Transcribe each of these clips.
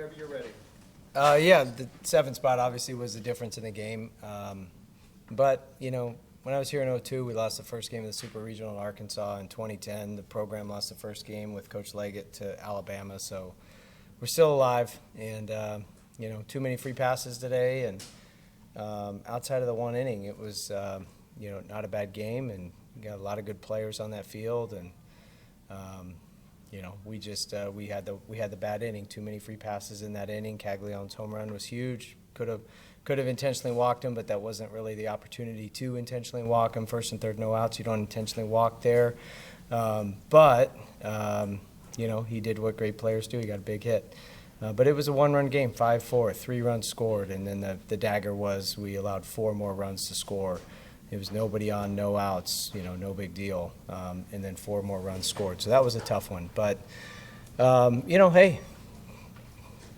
whenever you're ready. Yeah, the 7th spot obviously was the difference in the game. But, when I was here in 2002, we lost the first game of the Super Regional in Arkansas. In 2010, the program lost the first game with Coach Leggett to Alabama. So we're still alive. And, too many free passes today. And outside of the one inning, it was, not a bad game. And we got a lot of good players on that field. And, we had the bad inning. Too many free passes in that inning. Caglianone's home run was huge. Could have intentionally walked him, but that wasn't really the opportunity to intentionally walk him. First and third, no outs. You don't intentionally walk there. He did what great players do. He got a big hit. But it was a one-run game, 5-4, 3 runs scored, and then the dagger was we allowed 4 more runs to score. It was nobody on, no outs, no big deal, and then 4 more runs scored. So that was a tough one. But, hey,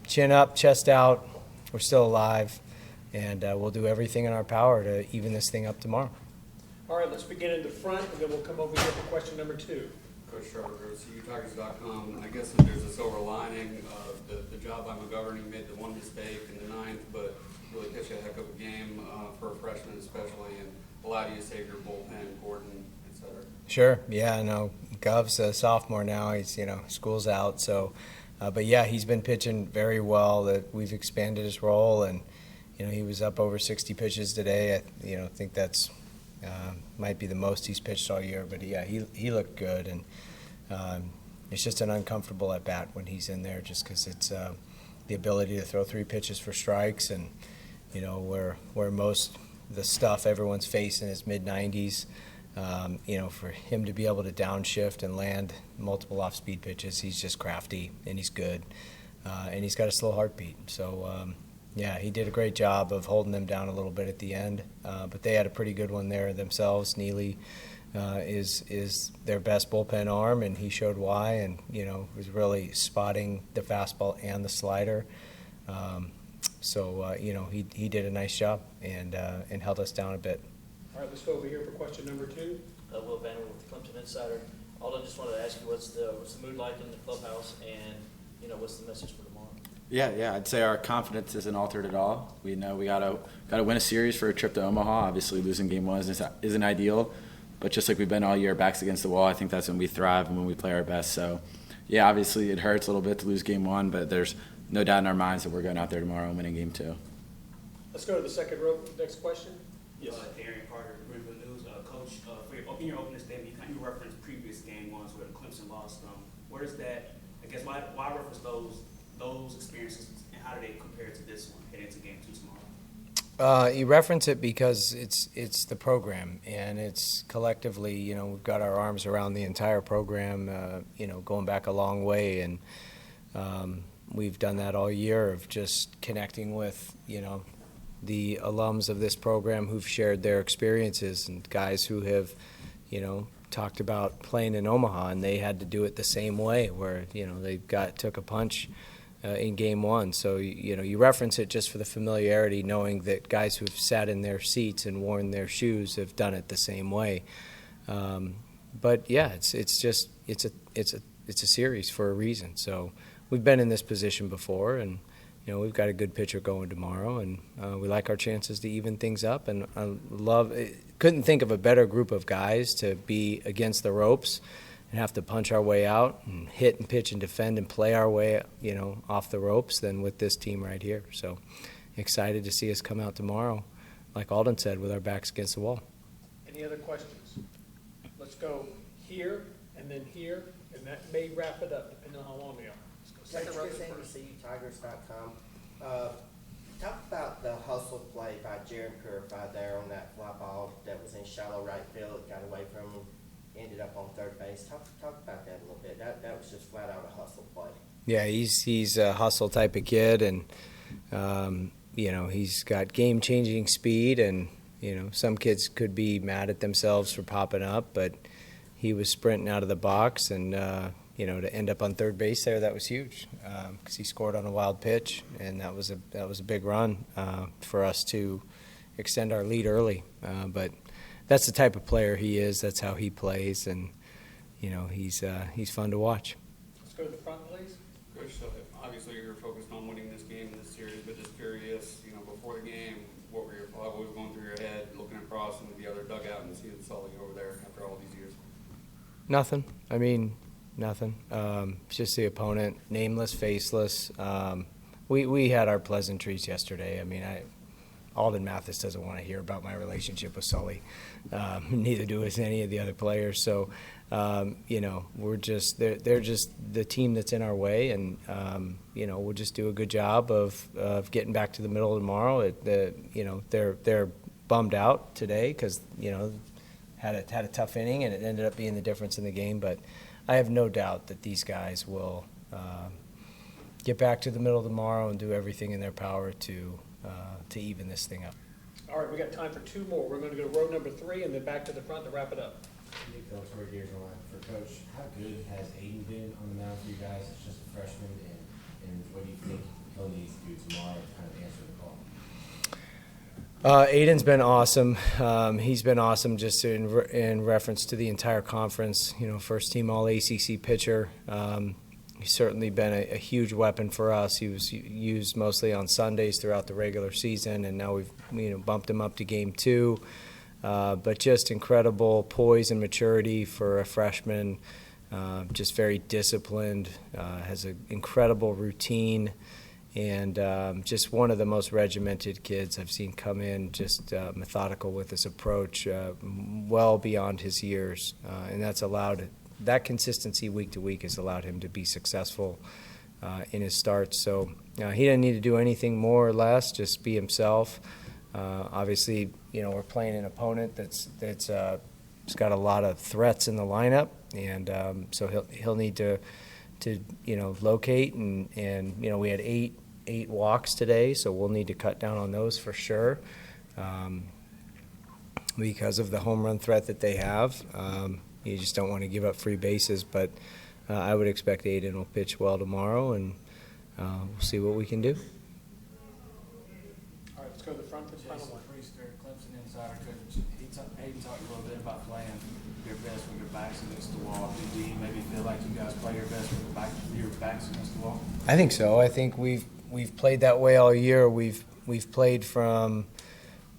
chin up, chest out, we're still alive, and we'll do everything in our power to even this thing up tomorrow. All right, let's begin in the front, and then we'll come over here for question number 2. Coach Sharper, CUTigers.com. I guess that there's a silver lining. The job by McGovern, he made the one mistake in the 9th, but really pitched a heck of a game for a freshman especially, and allowed you to save your bullpen, Gordon, et cetera. Sure, yeah, no, Gov's a sophomore now. He's, school's out, so, but yeah, he's been pitching very well. That we've expanded his role, and, he was up over 60 pitches today. I think that's might be the most he's pitched all year, but yeah, he looked good, and it's just an uncomfortable at bat when he's in there, just because it's the ability to throw 3 pitches for strikes, and where most the stuff everyone's facing is mid-90s. For him to be able to downshift and land multiple off-speed pitches, he's just crafty and he's good, and he's got a slow heartbeat. So. Yeah, he did a great job of holding them down a little bit at the end, but they had a pretty good one there themselves. Neely is their best bullpen arm, and he showed why, and was really spotting the fastball and the slider. He did a nice job and held us down a bit. All right, let's go over here for question number 2. Will Banner with the Clemson Insider. Alden, just wanted to ask you what's the mood like in the clubhouse, and what's the message for tomorrow? Yeah. I'd say our confidence isn't altered at all. We know we gotta win a series for a trip to Omaha. Obviously, losing game 1 isn't ideal, but just like we've been all year, backs against the wall. I think that's when we thrive and when we play our best. So, yeah, obviously it hurts a little bit to lose game 1, but there's no doubt in our minds that we're going out there tomorrow and winning game 2. Let's go to the second row. Next question. Yes. Darian Carter, Greenville News. Coach, in your opening statement, you referenced previous game 1s where the Clemson lost. Where is that? I guess why reference those experiences, and how do they compare to this one heading into game 2 tomorrow? You reference it because it's the program, and it's collectively, we've got our arms around the entire program, going back a long way, and we've done that all year of just connecting with, the alums of this program who've shared their experiences, and guys who have, talked about playing in Omaha, and they had to do it the same way, where, they took a punch in game 1. So, you reference it just for the familiarity, knowing that guys who've sat in their seats and worn their shoes have done it the same way. But yeah, it's a series for a reason. So we've been in this position before, and we've got a good pitcher going tomorrow, and we like our chances to even things up. And couldn't think of a better group of guys to be against the ropes and have to punch our way out and hit and pitch and defend and play our way, off the ropes than with this team right here. So excited to see us come out tomorrow, like Alden said, with our backs against the wall. Any other questions? Let's go here and then here, and that may wrap it up, depending on how long we are. Let's go second row first. TigerNet. Talk about the hustle play by Jaron Purify there on that fly ball that was in shallow right field. It got away from him, ended up on third base. Talk about that a little bit. That was just flat out a hustle play. Yeah, he's a hustle type of kid, and he's got game-changing speed, and some kids could be mad at themselves for popping up, but he was sprinting out of the box, and to end up on third base there, that was huge, because he scored on a wild pitch, and that was a big run for us to extend our lead early. But that's the type of player he is. That's how he plays, and he's fun to watch. Let's go to the front, please. Coach, obviously you're focused on winning this game in this series, but just curious, you know, before the game, what were your thoughts, what was going through your head, looking across into the other dugout and seeing Sully over there after all these years? Nothing. I mean, nothing. Just the opponent, nameless, faceless. We had our pleasantries yesterday. I mean, Alden Mathis doesn't want to hear about my relationship with Sully. Neither do as any of the other players. So, you know, they're just the team that's in our way, and you know, we'll just do a good job of getting back to the middle tomorrow. You know, they're bummed out today because, you know, had a tough inning, and it ended up being the difference in the game. But I have no doubt that these guys will get back to the middle tomorrow and do everything in their power to even this thing up. All right, we got time for two more. We're gonna go to row number 3 and then back to the front to wrap it up. Nick Deltor here for Coach. How good has Aiden been on the mound for you guys? It's just a freshman, and what do you think he'll need to do tomorrow to kind of answer the call? Aiden's been awesome. He's been awesome just in reference to the entire conference. You know, first team All ACC pitcher. He's certainly been a huge weapon for us. He was used mostly on Sundays throughout the regular season, and now we've bumped him up to game 2. But just incredible poise and maturity for a freshman. Just very disciplined. Has an incredible routine. And just one of the most regimented kids I've seen come in, just methodical with his approach, well beyond his years. And that consistency week to week has allowed him to be successful in his starts. So he didn't need to do anything more or less, just be himself. Obviously, you know, we're playing an opponent that's got a lot of threats in the lineup, and so he'll need to you know, locate, and you know, we had eight walks today, so we'll need to cut down on those for sure, because of the home run threat that they have. You just don't want to give up free bases, but I would expect Aiden will pitch well tomorrow, and we'll see what we can do. All right, let's go to the front for the final one. Clemson Insider Coach. Aiden talked a little bit about playing your best with your backs against the wall. Do you maybe feel like you guys play your best with your backs against the wall? I think so. I think we've played that way all year. We've played from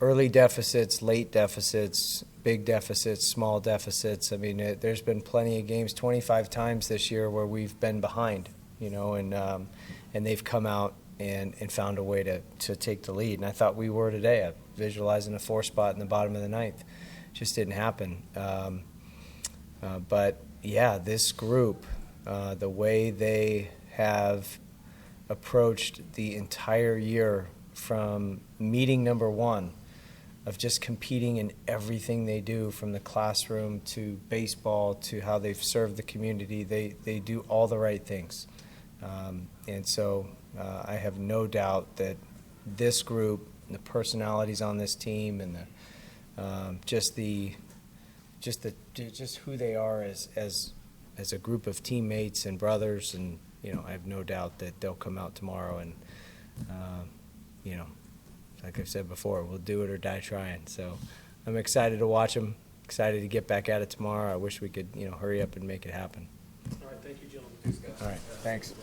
early deficits, late deficits, big deficits, small deficits. I mean, there's been plenty of games, 25 times this year, where we've been behind, you know, and they've come out and found a way to take the lead. And I thought we were today, visualizing a 4 spot in the bottom of the 9th. Just didn't happen. But yeah, this group, the way they have approached the entire year from meeting number 1 of just competing in everything they do, from the classroom to baseball to how they've served the community, they do all the right things. And so I have no doubt that this group, the personalities on this team, and just who they are as a group of teammates and brothers, and you know, I have no doubt that they'll come out tomorrow and you know, like I've said before, we'll do it or die trying. So I'm excited to watch them, excited to get back at it tomorrow. I wish we could, you know, hurry up and make it happen. All right, thank you, gentlemen. Thanks, guys. All right, thanks.